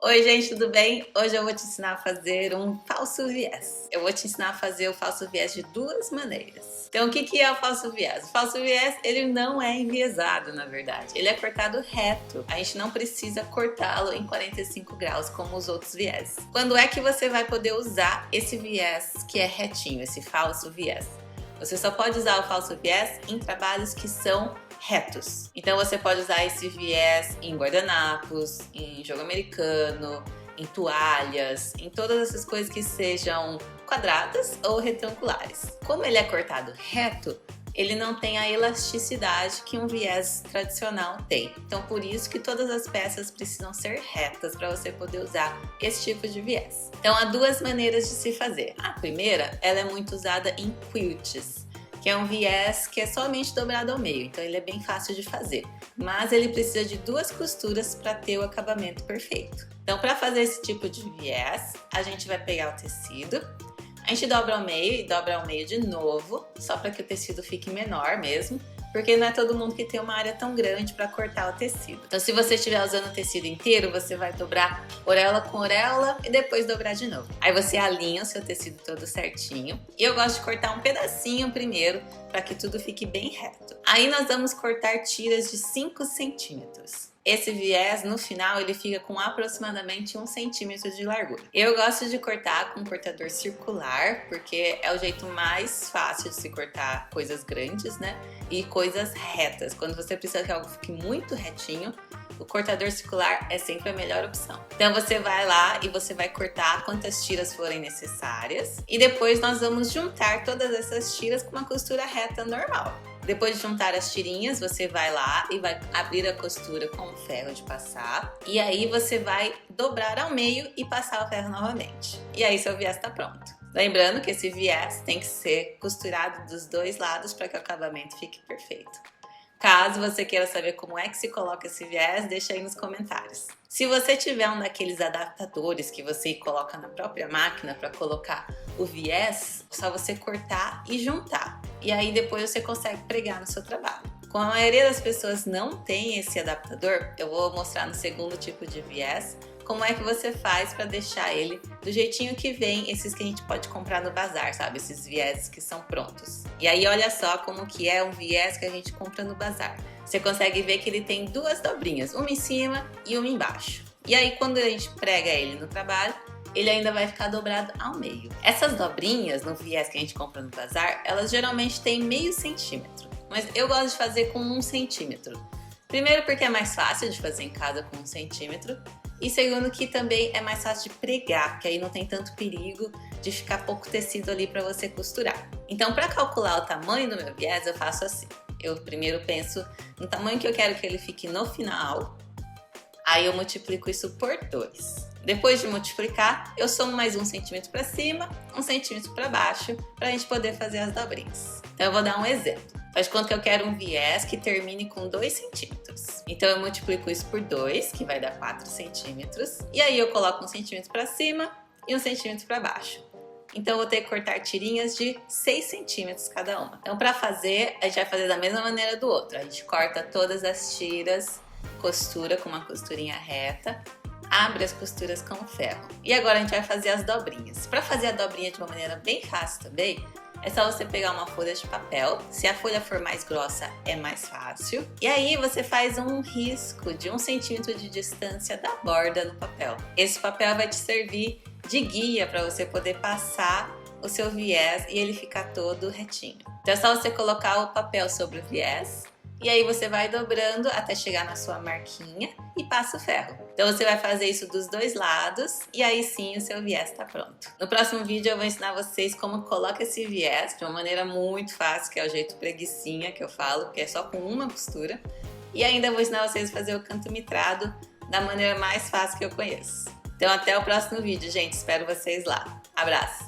Oi gente, tudo bem? Hoje eu vou te ensinar a fazer um falso viés. Eu vou te ensinar a fazer o falso viés de duas maneiras. Então o que é o falso viés? O falso viés, ele não é enviesado, na verdade. Ele é cortado reto. A gente não precisa cortá-lo em 45 graus como os outros viés. Quando é que você vai poder usar esse viés que é retinho, esse falso viés? Você só pode usar o falso viés em trabalhos que são retos. Então você pode usar esse viés em guardanapos, em jogo americano, em toalhas, em todas essas coisas que sejam quadradas ou retangulares. Como ele é cortado reto, ele não tem a elasticidade que um viés tradicional tem. Então por isso que todas as peças precisam ser retas para você poder usar esse tipo de viés. Então há duas maneiras de se fazer. A primeira, ela é muito usada em quilts, que é um viés que é somente dobrado ao meio, então ele é bem fácil de fazer. Mas ele precisa de duas costuras para ter o acabamento perfeito. Então para fazer esse tipo de viés, a gente vai pegar o tecido, a gente dobra ao meio e dobra ao meio de novo, só para que o tecido fique menor mesmo, porque não é todo mundo que tem uma área tão grande para cortar o tecido. Então se você estiver usando o tecido inteiro, você vai dobrar orelha com orelha e depois dobrar de novo. Aí você alinha o seu tecido todo certinho. E eu gosto de cortar um pedacinho primeiro, para que tudo fique bem reto. Aí nós vamos cortar tiras de 5 centímetros. Esse viés, no final, ele fica com aproximadamente 1 centímetro de largura. Eu gosto de cortar com um cortador circular, porque é o jeito mais fácil de se cortar coisas grandes, né? E coisas retas. Quando você precisa que algo fique muito retinho, o cortador circular é sempre a melhor opção. Então você vai lá e você vai cortar quantas tiras forem necessárias. E depois nós vamos juntar todas essas tiras com uma costura reta normal. Depois de juntar as tirinhas, você vai lá e vai abrir a costura com o ferro de passar. E aí você vai dobrar ao meio e passar o ferro novamente. E aí seu viés está pronto. Lembrando que esse viés tem que ser costurado dos dois lados para que o acabamento fique perfeito. Caso você queira saber como é que se coloca esse viés, deixa aí nos comentários. Se você tiver um daqueles adaptadores que você coloca na própria máquina para colocar o viés, é só você cortar e juntar. E aí depois você consegue pregar no seu trabalho. Como a maioria das pessoas não tem esse adaptador, eu vou mostrar no segundo tipo de viés como é que você faz para deixar ele do jeitinho que vem esses que a gente pode comprar no bazar, sabe? Esses viéses que são prontos. E aí olha só como que é um viés que a gente compra no bazar. Você consegue ver que ele tem duas dobrinhas, uma em cima e uma embaixo. E aí quando a gente prega ele no trabalho, ele ainda vai ficar dobrado ao meio. Essas dobrinhas no viés que a gente compra no bazar, elas geralmente têm meio centímetro. Mas eu gosto de fazer com 1 centímetro. Primeiro porque é mais fácil de fazer em casa com 1 centímetro. E segundo que também é mais fácil de pregar, porque aí não tem tanto perigo de ficar pouco tecido ali para você costurar. Então para calcular o tamanho do meu viés eu faço assim. Eu primeiro penso no tamanho que eu quero que ele fique no final. Aí eu multiplico isso por 2. Depois de multiplicar, eu somo mais 1 centímetro para cima, 1 centímetro para baixo, para a gente poder fazer as dobrinhas. Então eu vou dar um exemplo. Faz de conta que eu quero um viés que termine com 2 centímetros. Então eu multiplico isso por 2, que vai dar 4 centímetros. E aí eu coloco 1 centímetro para cima e 1 centímetro para baixo. Então eu vou ter que cortar tirinhas de 6 centímetros cada uma. Então para fazer, a gente vai fazer da mesma maneira do outro. A gente corta todas as tiras, costura com uma costurinha reta, abre as costuras com o ferro. E agora a gente vai fazer as dobrinhas. Para fazer a dobrinha de uma maneira bem fácil também, é só você pegar uma folha de papel. Se a folha for mais grossa, é mais fácil. E aí você faz um risco de 1 centímetro de distância da borda no papel. Esse papel vai te servir de guia para você poder passar o seu viés e ele ficar todo retinho. Então é só você colocar o papel sobre o viés. E aí você vai dobrando até chegar na sua marquinha e passa o ferro. Então você vai fazer isso dos dois lados e aí sim o seu viés está pronto. No próximo vídeo eu vou ensinar vocês como coloca esse viés de uma maneira muito fácil, que é o jeito preguicinha que eu falo, porque é só com uma costura. E ainda vou ensinar vocês a fazer o canto mitrado da maneira mais fácil que eu conheço. Então até o próximo vídeo, gente. Espero vocês lá. Abraço!